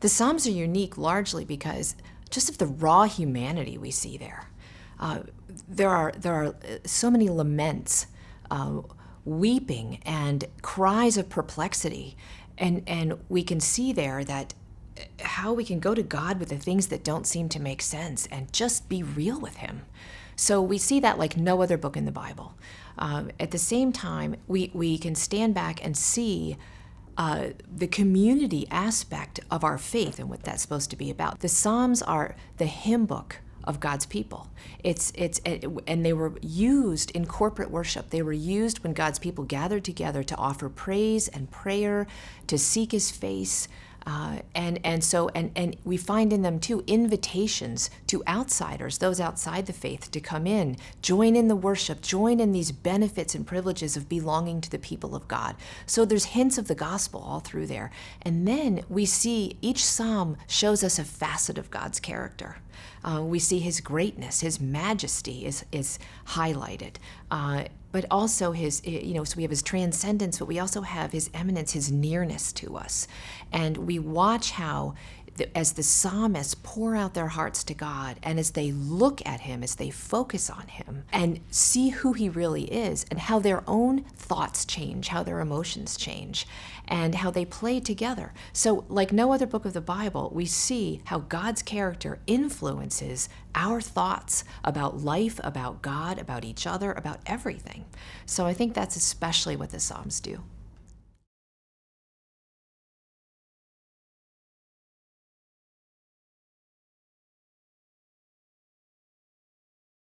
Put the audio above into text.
The Psalms are unique largely because just of the raw humanity we see there. Uh, there are so many laments, uh, weeping, and cries of perplexity, and we can see there that how we can go to God with the things that don't seem to make sense and just be real with Him. So we see that like no other book in the Bible. At the same time, we can stand back and see the community aspect of our faith and what that's supposed to be about. The Psalms are the hymn book of God's people. And they were used in corporate worship. They were used when God's people gathered together to offer praise and prayer, to seek His face. And we find in them too invitations to outsiders, those outside the faith, to come in, join in the worship, join in these benefits and privileges of belonging to the people of God. So there's hints of the gospel all through there. And then we see each psalm shows us a facet of God's character. We see His greatness, His majesty is highlighted. But also so we have His transcendence, but we also have His eminence, His nearness to us. And we watch how, as the psalmists pour out their hearts to God, and as they look at Him, as they focus on Him, and see who He really is, and how their own thoughts change, how their emotions change, and how they play together. So, like no other book of the Bible, we see how God's character influences our thoughts about life, about God, about each other, about everything. So I think that's especially what the Psalms do.